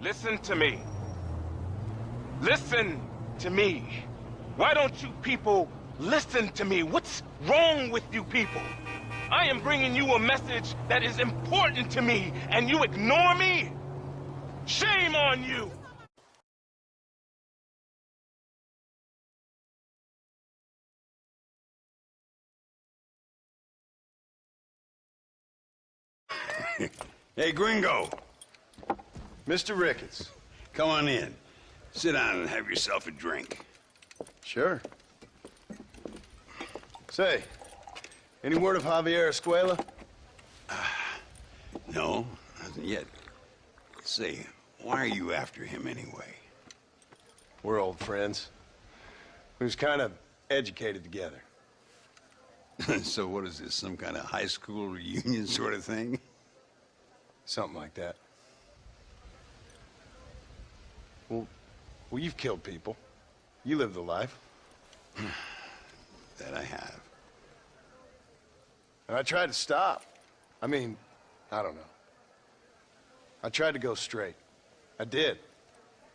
Listen to me. Listen to me. Why don't you people listen to me? What's wrong with you people? I am bringing you a message that is important to me, and you ignore me? Shame on you! Hey, Gringo. Mr. Ricketts. Come on in. Sit down and have yourself a drink. Sure. Say, any word of Javier Escuela? No, nothing yet. Say, why are you after him anyway? We're old friends. We was kind of educated together. So what is this, some kind of high school reunion sort of thing? Something like that. Well, you've killed people. You lived the life. That I have. And I tried to stop. I mean, I don't know. I tried to go straight. I did.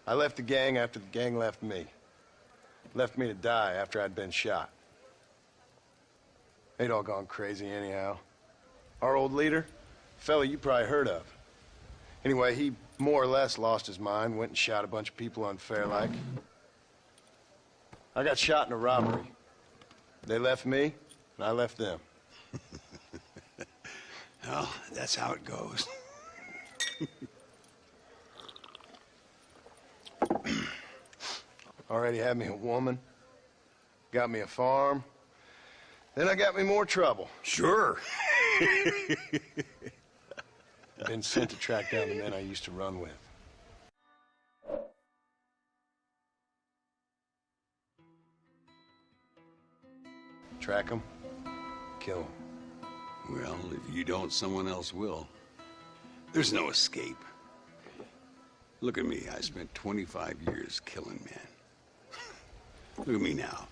I left the gang after the gang left me. Left me to die after I'd been shot. They'd all gone crazy anyhow. Our old leader, fella you probably heard of. Anyway, he more or less lost his mind, went and shot a bunch of people unfair like. I got shot in a robbery. They left me, and I left them. Well, that's how it goes. Already had me a woman, got me a farm, then I got me more trouble. Sure. Been sent to track down the men I used to run with. Track them, kill them. Well, if you don't, someone else will. There's no escape. Look at me. I spent 25 years killing men. Look at me now.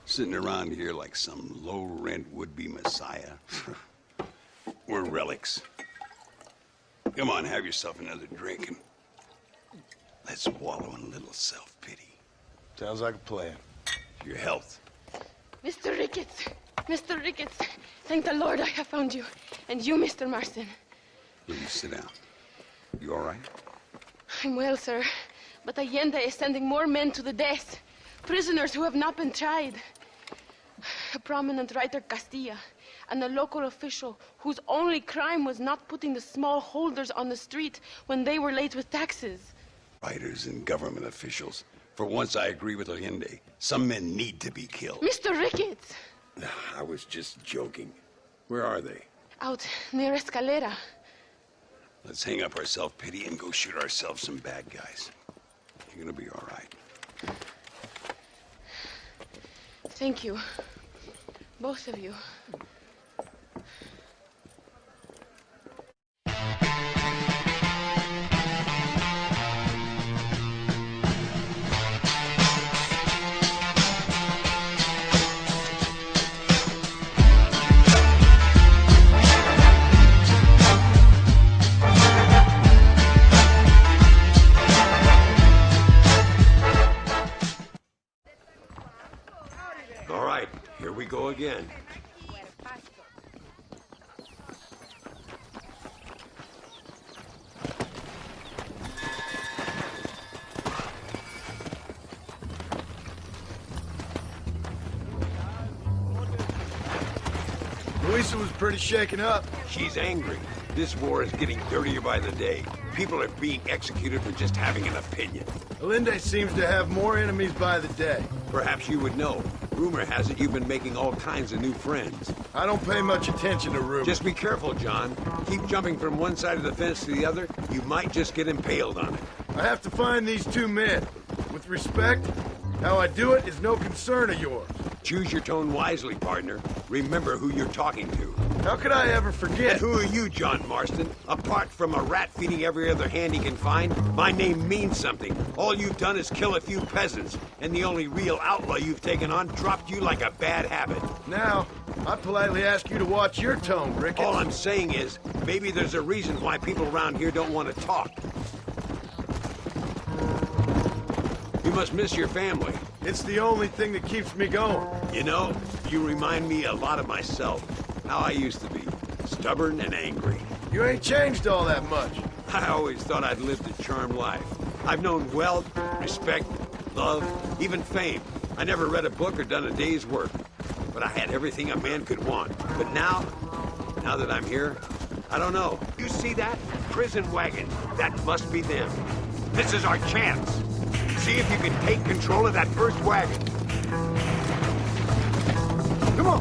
Sitting around here like some low-rent would-be messiah. We're relics. Come on, have yourself another drink and let's wallow in a little self-pity. Sounds like a plan. For your health. Mr. Ricketts! Mr. Ricketts! Thank the Lord I have found you. And you, Mr. Marston. Please sit down. You all right? I'm well, sir. But Allende is sending more men to the death. Prisoners who have not been tried. A prominent writer, Castilla, and a local official whose only crime was not putting the small holders on the street when they were late with taxes. Writers and government officials. For once, I agree with Allende. Some men need to be killed. Mr. Ricketts! I was just joking. Where are they? Out near Escalera. Let's hang up our self-pity and go shoot ourselves some bad guys. You're gonna be all right. Thank you. Both of you. All right, here we go again. Luisa was pretty shaken up. She's angry. This war is getting dirtier by the day. People are being executed for just having an opinion. Allende seems to have more enemies by the day. Perhaps you would know. Rumor has it you've been making all kinds of new friends. I don't pay much attention to rumors. Just be careful, John. Keep jumping from one side of the fence to the other. You might just get impaled on it. I have to find these two men. With respect, how I do it is no concern of yours. Choose your tone wisely, partner. Remember who you're talking to. How could I ever And forget? who are you, John Marston? Apart from a rat feeding every other hand he can find, my name means something. All you've done is kill a few peasants, and the only real outlaw you've taken on dropped you like a bad habit. Now, I politely ask you to watch your tone, Ricketts. All I'm saying is, maybe there's a reason why people around here don't want to talk. must miss your family. It's the only thing that keeps me going. You know, you remind me a lot of myself. How I used to be. Stubborn and angry. You ain't changed all that much. I always thought I'd lived a charmed life. I've known wealth, respect, love, even fame. I never read a book or done a day's work. But I had everything a man could want. But now that I'm here, I don't know. You see that? Prison wagon. That must be them. This is our chance. See if you can take control of that first wagon. Come on.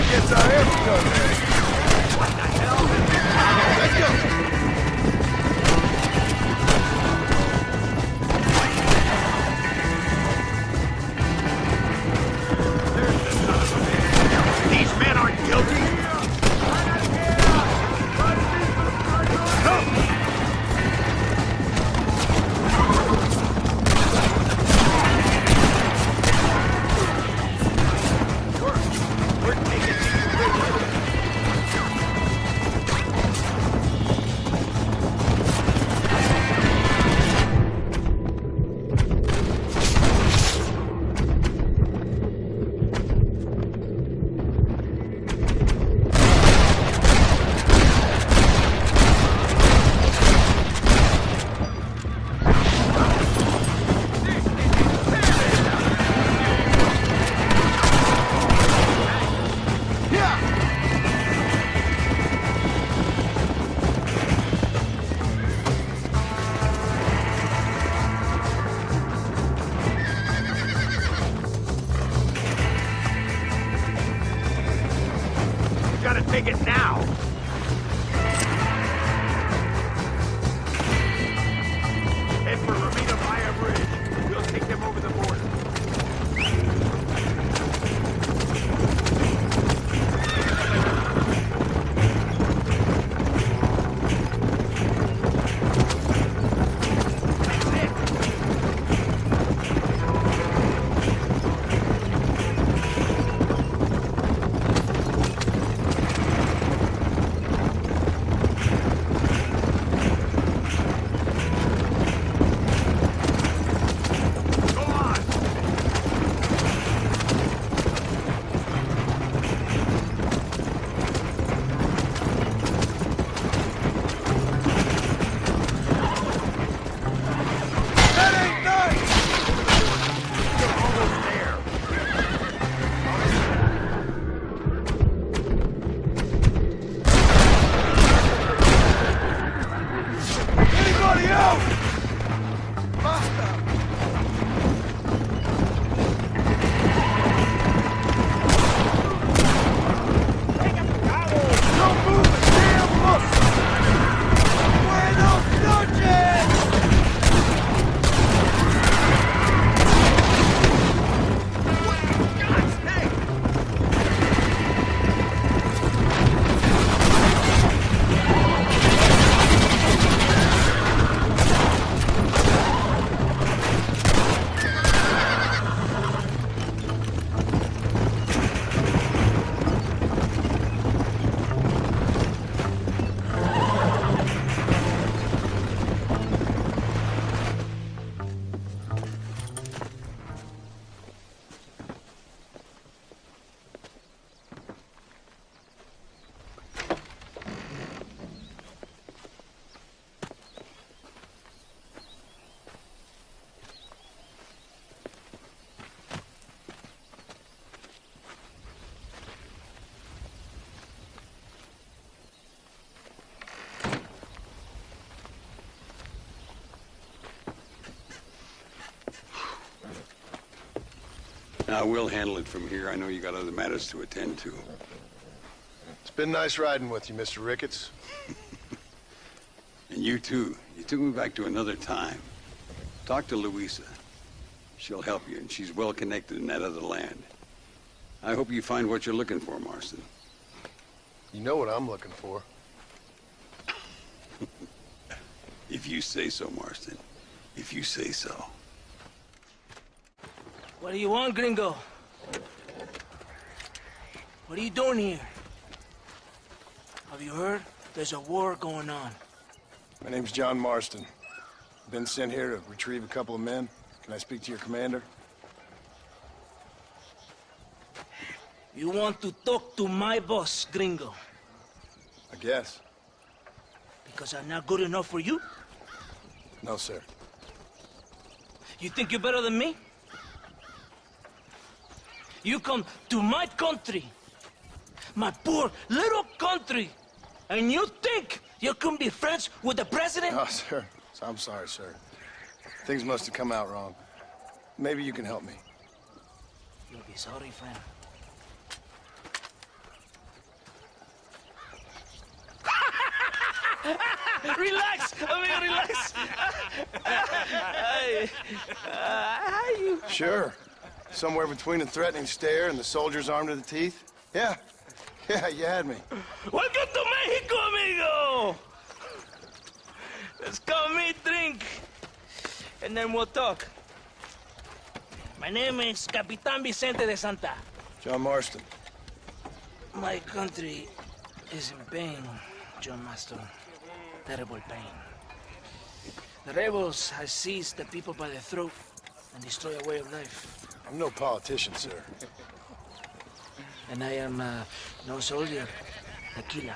Gets our air gun. What the hell? Let's go. These men aren't guilty. We're taking these prisoners. Gotta take it now. Head for Ramita via bridge. We'll take them over the border. Go on. That ain't nice! You're almost there. Anybody else? Basta! Don't move a damn muscle! Buenos noches! God's sake! Now, we'll handle it from here. I know you got other matters to attend to. It's been nice riding with you, Mr. Ricketts. And you too. You took me back to another time. Talk to Louisa. She'll help you, and she's well connected in that other land. I hope you find what you're looking for, Marston. You know what I'm looking for. If you say so, Marston. If you say so. What do you want, gringo? What are you doing here? Have you heard? There's a war going on. My name's John Marston. Been sent here to retrieve a couple of men. Can I speak to your commander? You want to talk to my boss, gringo? I guess. Because I'm not good enough for you? No, sir. You think you're better than me? You come to my country, my poor little country, and you think you can be friends with the president? Oh, sir. I'm sorry, sir. Things must have come out wrong. Maybe you can help me. You'll be sorry, friend. Relax, amigo, relax. You... Sure. Somewhere between a threatening stare and the soldier's armed to the teeth? Yeah. Yeah, you had me. Welcome to Mexico, amigo! Let's come meet, drink, and then we'll talk. My name is Capitan Vicente de Santa. John Marston. My country is in pain, John Marston. Terrible pain. The rebels have seized the people by the throat and destroy a way of life. I'm no politician, sir. And I am no soldier, a killer.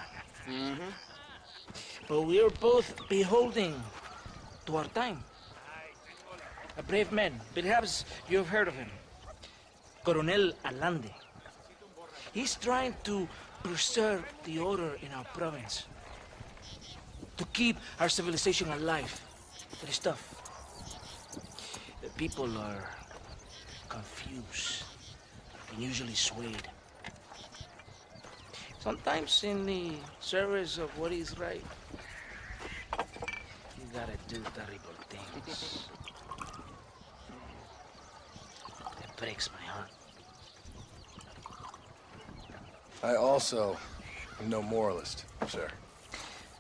But we are both beholding to our time. A brave man, perhaps you've heard of him. Coronel Allende. He's trying to preserve the order in our province. To keep our civilization alive. But it's tough. The people are confused and usually swayed. Sometimes in the service of what is right, you gotta do terrible things. It breaks my heart. I also am no moralist, sir.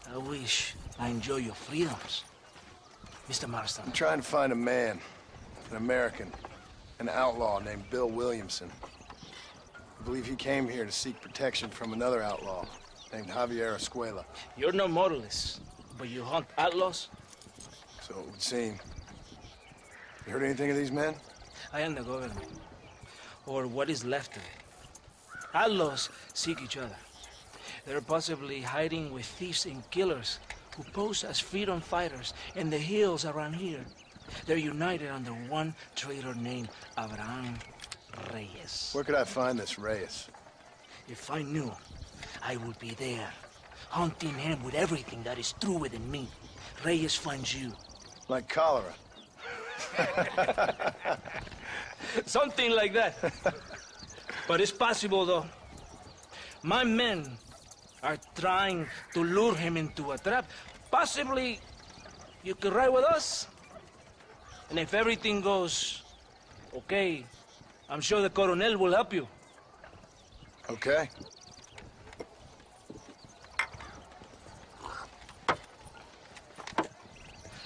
I wish I enjoy your freedoms, Mr. Marston. I'm trying to find a man, an American, an outlaw named Bill Williamson. I believe he came here to seek protection from another outlaw named Javier Escuela. You're no moralist, but you hunt outlaws? So it would seem. You heard anything of these men? I am the government, or what is left of it. Outlaws seek each other. They're possibly hiding with thieves and killers who pose as freedom fighters in the hills around here. They're united under one traitor named Abraham Reyes. Where could I find this Reyes? If I knew, I would be there, hunting him with everything that is true within me. Reyes finds you. Like cholera. Something like that. But it's possible, though. My men are trying to lure him into a trap. Possibly, you could ride with us. And if everything goes okay, I'm sure the Coronel will help you. Okay.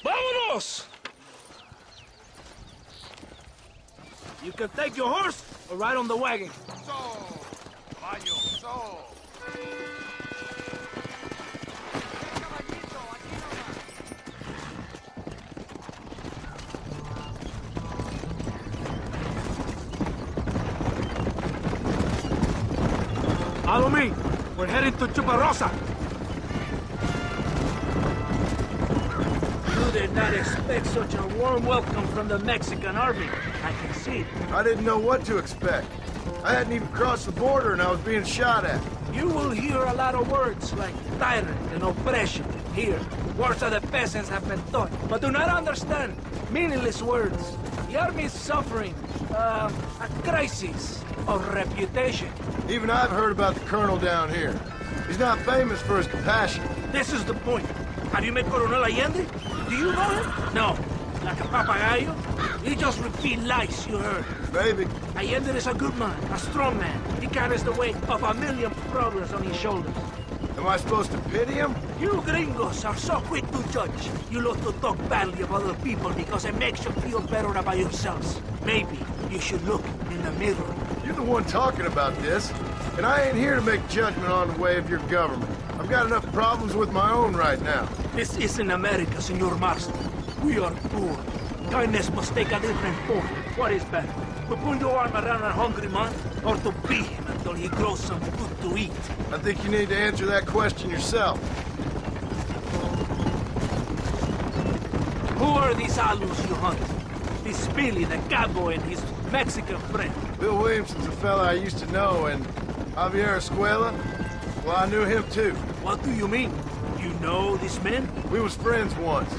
Vámonos! You can take your horse or ride on the wagon. Follow me. We're heading to Chuparosa. You did not expect such a warm welcome from the Mexican army. I can see. I didn't know what to expect. I hadn't even crossed the border and I was being shot at. You will hear a lot of words like tyrant and oppression here. Words that the peasants have been taught, but do not understand. Meaningless words. The army is suffering a crisis of reputation. Even I've heard about the colonel down here. He's not famous for his compassion. This is the point. Have you met Coronel Allende? Do you know him? No. Like a papagayo? He just repeats lies you heard. Maybe. Allende is a good man, a strong man. He carries the weight of 1,000,000 problems on his shoulders. Am I supposed to pity him? You gringos are so quick to judge. You love to talk badly of other people because it makes you feel better about yourselves. Maybe you should look in the mirror. You're the one talking about this. And I ain't here to make judgment on the way of your government. I've got enough problems with my own right now. This isn't America, Senor Marston. We are poor. Kindness must take a different form. What is better? To put your arm around a hungry man, or to beat him until he grows some food to eat? I think you need to answer that question yourself. Who are these alus you hunt? This Billy, the cowboy, and his Mexican friend. Bill Williamson's a fella I used to know, and Javier Escuela, well, I knew him too. What do you mean? You know these men? We was friends once.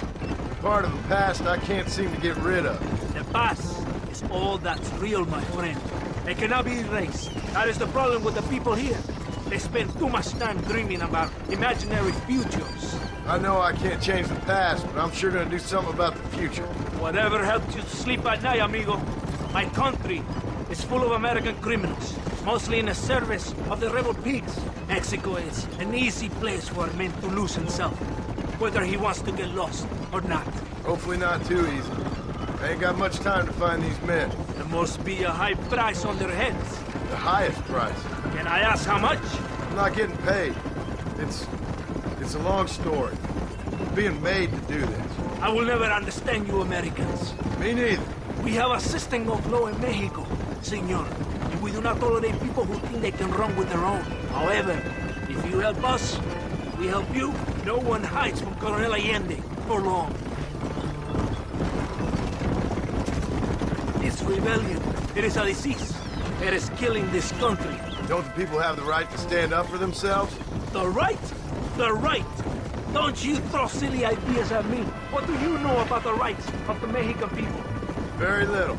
Part of the past I can't seem to get rid of. The past is all that's real, my friend. It cannot be erased. That is the problem with the people here. They spend too much time dreaming about imaginary futures. I know I can't change the past, but I'm sure gonna do something about the future. Whatever helps you sleep at night, amigo. My country is full of American criminals, mostly in the service of the rebel pigs. Mexico is an easy place for a man to lose himself, whether he wants to get lost or not. Hopefully not too easy. I ain't got much time to find these men. There must be a high price on their heads. The highest price. Can I ask how much? I'm not getting paid. It's a long story. I'm being made to do this. I will never understand you Americans. Me neither. We have a system of law in Mexico, senor, and we do not tolerate people who think they can run with their own. However, if you help us, we help you. No one hides from Colonel Allende for long. This rebellion, it is a disease. It is killing this country. Don't the people have the right to stand up for themselves? The right? The right! Don't you throw silly ideas at me. What do you know about the rights of the Mexican people? Very little.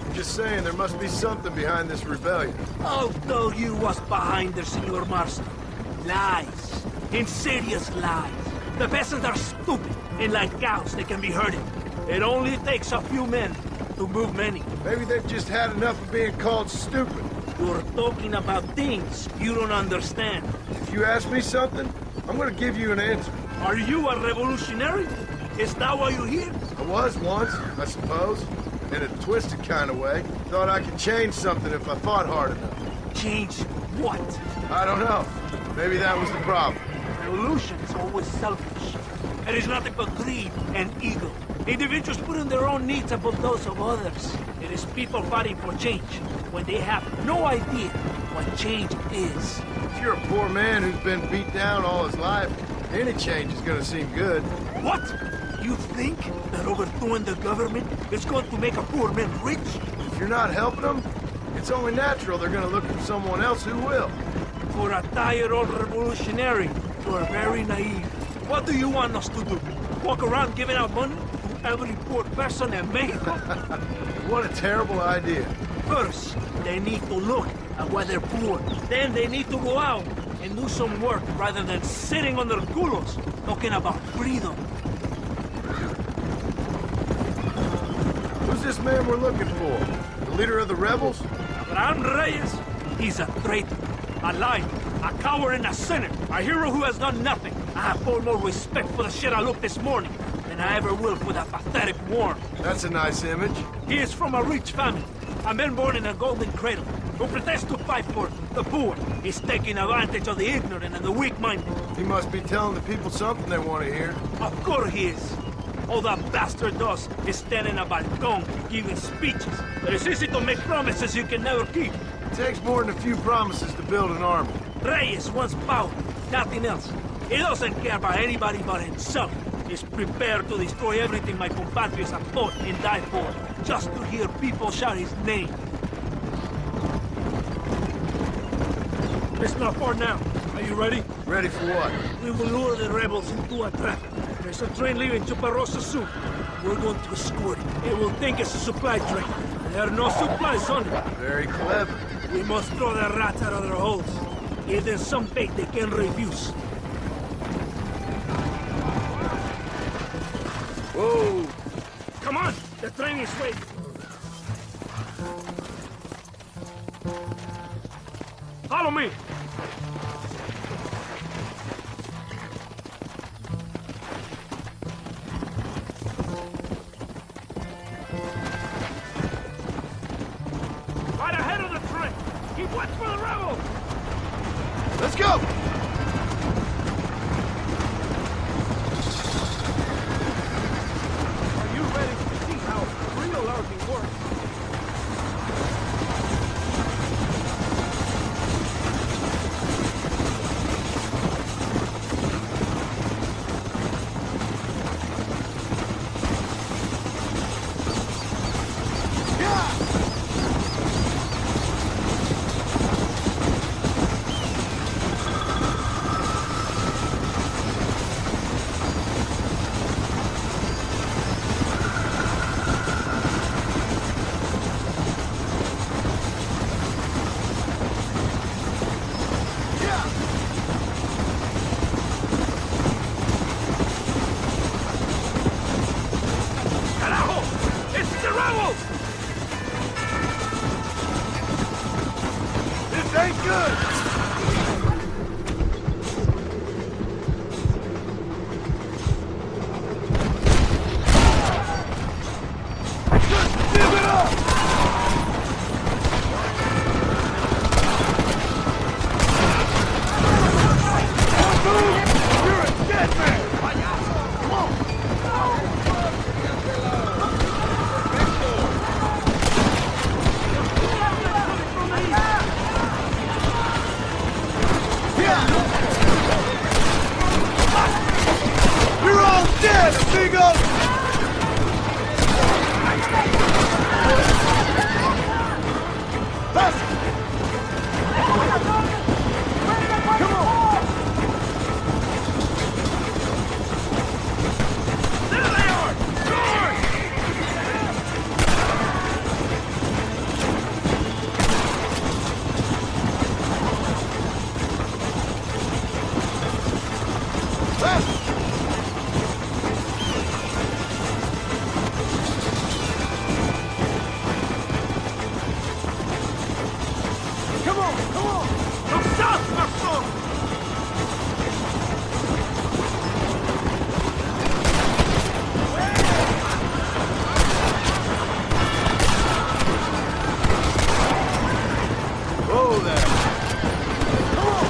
I'm just saying there must be something behind this rebellion. I'll tell you what's behind there, Senor Marston. Lies. Insidious lies. The peasants are stupid, and like cows, they can be herded. It only takes a few men to move many. Maybe they've just had enough of being called stupid. You're talking about things you don't understand. If you ask me something, I'm gonna give you an answer. Are you a revolutionary? Is that why you're here? I was once, I suppose. In a twisted kind of way. Thought I could change something if I fought hard enough. Change what? I don't know. Maybe that was the problem. Revolution is always selfish. It is nothing but greed and ego. Individuals putting their own needs above those of others. It is people fighting for change when they have no idea what change is. If you're a poor man who's been beat down all his life, any change is gonna seem good. What? You think that overthrowing the government is going to make a poor man rich? If you're not helping them, it's only natural they're gonna look for someone else who will. For a tired old revolutionary, you are very naive. What do you want us to do? Walk around giving out money to every poor person in Mexico? What a terrible idea. First, they need to look at why they're poor. Then they need to go out and do some work rather than sitting on their culos talking about freedom. Who's this man we're looking for? The leader of the rebels? Abraham Reyes, he's a traitor, a liar, a coward and a sinner, a hero who has done nothing. I have far more respect for the shit I looked this morning than I ever will for that pathetic worm. That's a nice image. He is from a rich family, a man born in a golden cradle, who pretends to fight for the poor. He's taking advantage of the ignorant and the weak-minded. He must be telling the people something they want to hear. Of course he is. All that bastard does is stand in a balcón giving speeches. But it's easy to make promises you can never keep. It takes more than a few promises to build an army. Reyes wants power, nothing else. He doesn't care about anybody but himself. He's prepared to destroy everything my compatriots have fought and died for, just to hear people shout his name. It's not far now. Are you ready? Ready for what? We will lure the rebels into a trap. There's a train leaving Chuparosa soon. We're going to escort it. It will think it's a supply train. There are no supplies on it. Very clever. We must throw the rats out of their holes. Give them some bait they can refuse. Whoa! Come on! The train is waiting. Follow me! Right ahead of the train! Keep watch for the rebels! Let's go! Are you ready to see how real army works? This ain't good! Just give it up! Don't move! You're a dead man! Come on! You're all dead, amigo! Let's... Come on! There they are! Guard! Left! Come on, come on! Go south, Marcel! Whoa there! Come on!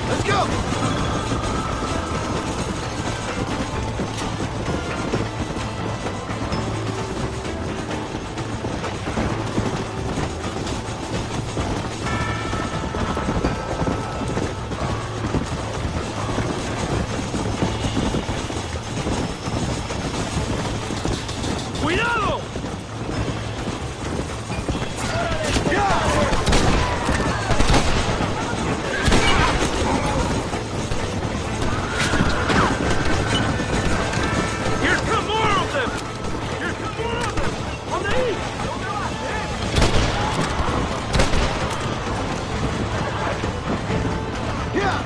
Let's go! ¡Cuidado! Here come more of them! Here come more of them! On the east! Yeah!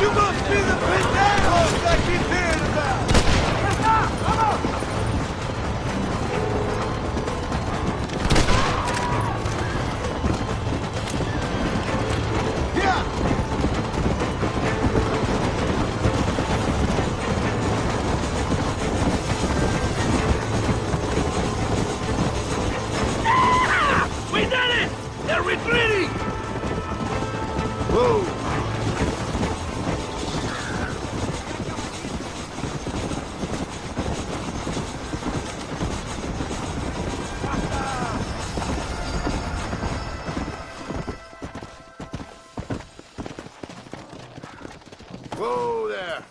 You must be the pendejos I keep hearing about! Yeah! We did it! They're retreating! Whoa! Whoa there!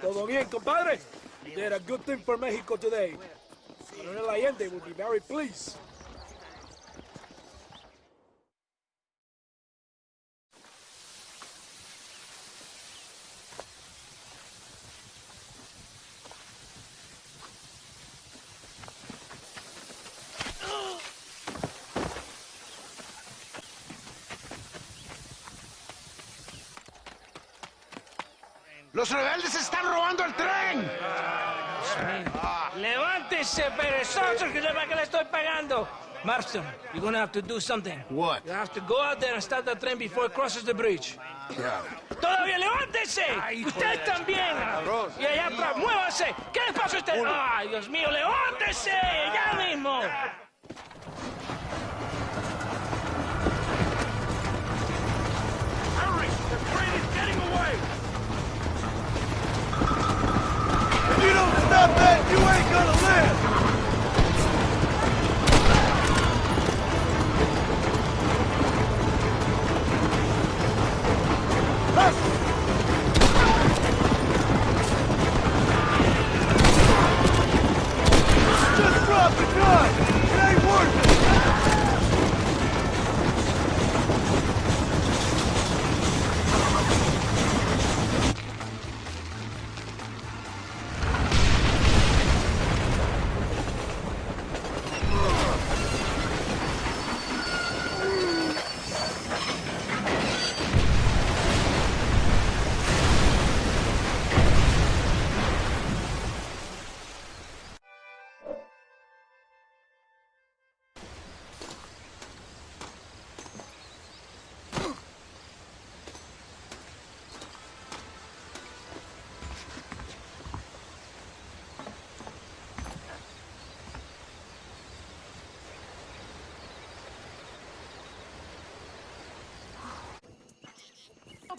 Todo bien, compadre? You did a good thing for Mexico today. Colonel Allende will be very pleased. ¡Los rebeldes están robando el tren! Levántese, perezosos, que es para que le estoy pagando. Marston, you're gonna have to do something. What? You have to go out there and stop the train before it crosses the bridge. Yeah. ¡Todavía levántese! ¡Usted también! Y allá atrás, muévase. ¿Qué les pasa a usted? ¡Ay, Dios mío, levántese! ¡Ya mismo! Hurry! The train is getting away! If you don't stop that, you ain't gonna live! Just drop the gun! It ain't worth it!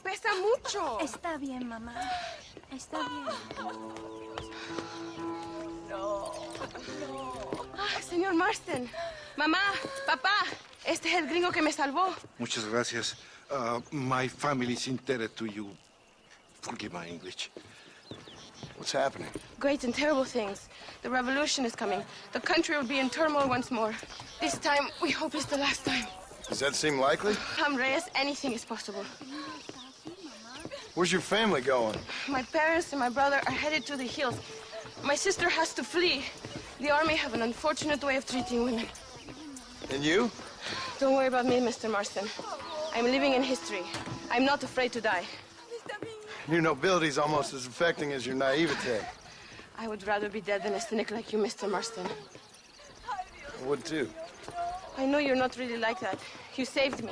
Pesa mucho. Está bien, mamá. Está bien. Ah, señor Marston. Mamá, papá, este es el gringo que me salvó. Muchas gracias. My family's indebted to you. Forgive my English. What's happening? Great and terrible things. The revolution is coming. The country will be in turmoil once more. This time, we hope it's the last time. Does that seem likely? Reyes, anything is possible. Where's your family going? My parents and my brother are headed to the hills. My sister has to flee. The army have an unfortunate way of treating women. And you? Don't worry about me, Mr. Marston. I'm living in history. I'm not afraid to die. Your nobility's almost as affecting as your naivete. I would rather be dead than a cynic like you, Mr. Marston. I would too. I know you're not really like that. You saved me.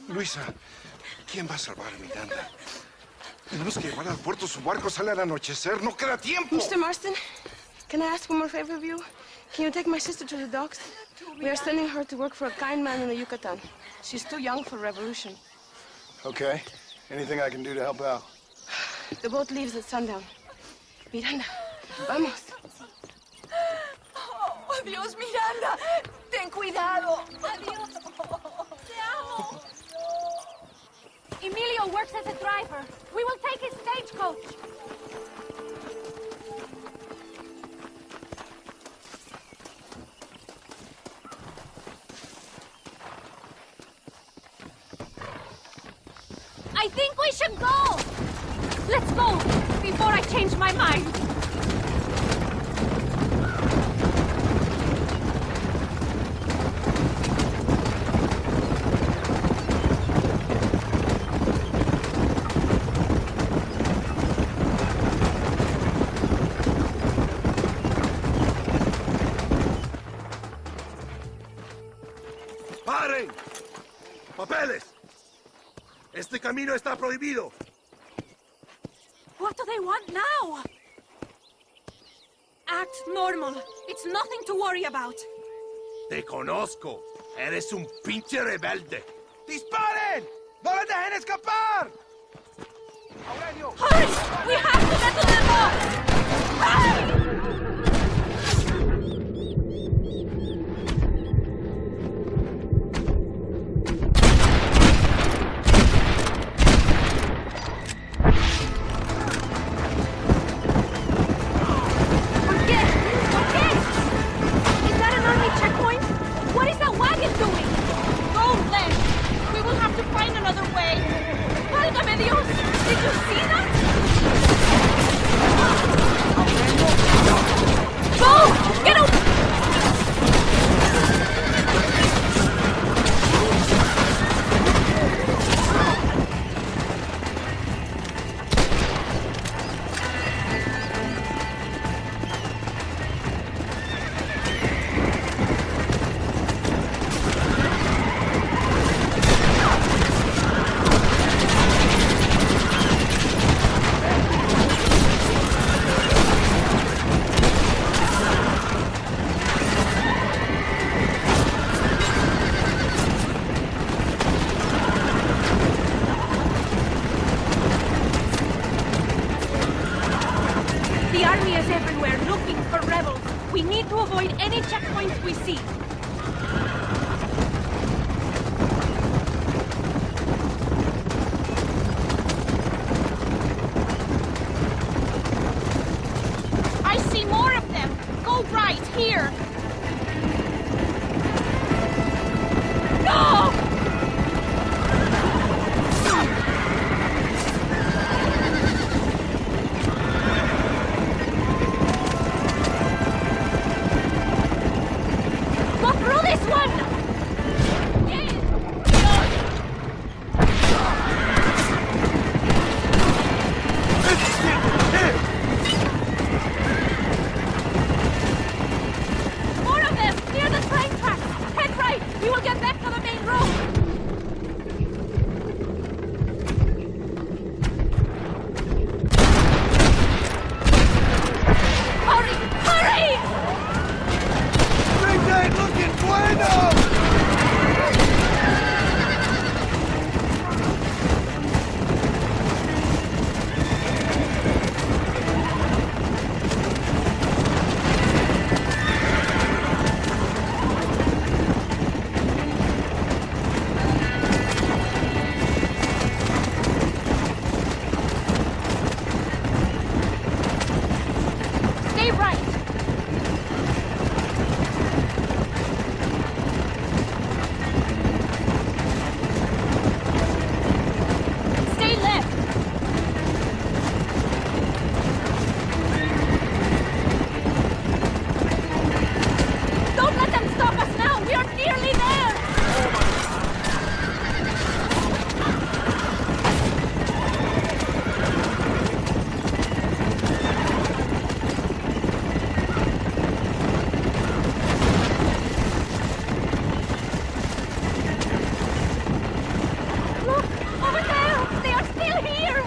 Luisa, ¿quién va a salvar a Miranda? Tenemos que llevar al puerto. Su barco sale al anochecer. No queda tiempo. Mr. Marston, can I ask one more favor of you? Can you take my sister to the docks? We are sending her to work for a kind man in the Yucatan. She's too young for revolution. Okay. Anything I can do to help out? The boat leaves at sundown. Miranda, vamos. Oh, Dios, Miranda. Ten cuidado. Adiós. Te amo. Emilio works as a driver. We will take his stagecoach. I think we should go. Let's go before I change my mind. ¡Paren! ¡Papeles! Este camino está prohibido. What do they want now? Act normal. It's nothing to worry about. Te conozco. Eres un pinche rebelde. ¡Disparen! ¡No les dejen escapar! ¡Aurelio! Hurry! We have to get to the boat! Hurry! We need to avoid any checkpoints we see. I see more of them. Go right, here. No! Go through this one! More of them! Near the train tracks! Head right! We will get back to the main road! Hurry! Hurry! Things ain't looking bueno! Stay right! Stay left! Don't let them stop us now! We are nearly there! Look! Over there! They are still here!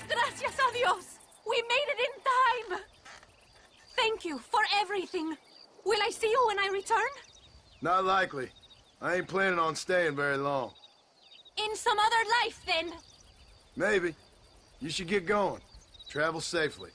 Gracias a Dios! We made it in time! Thank you for everything. Will I see you when I return? Not likely. I ain't planning on staying very long. In some other life, then. Maybe. You should get going. Travel safely.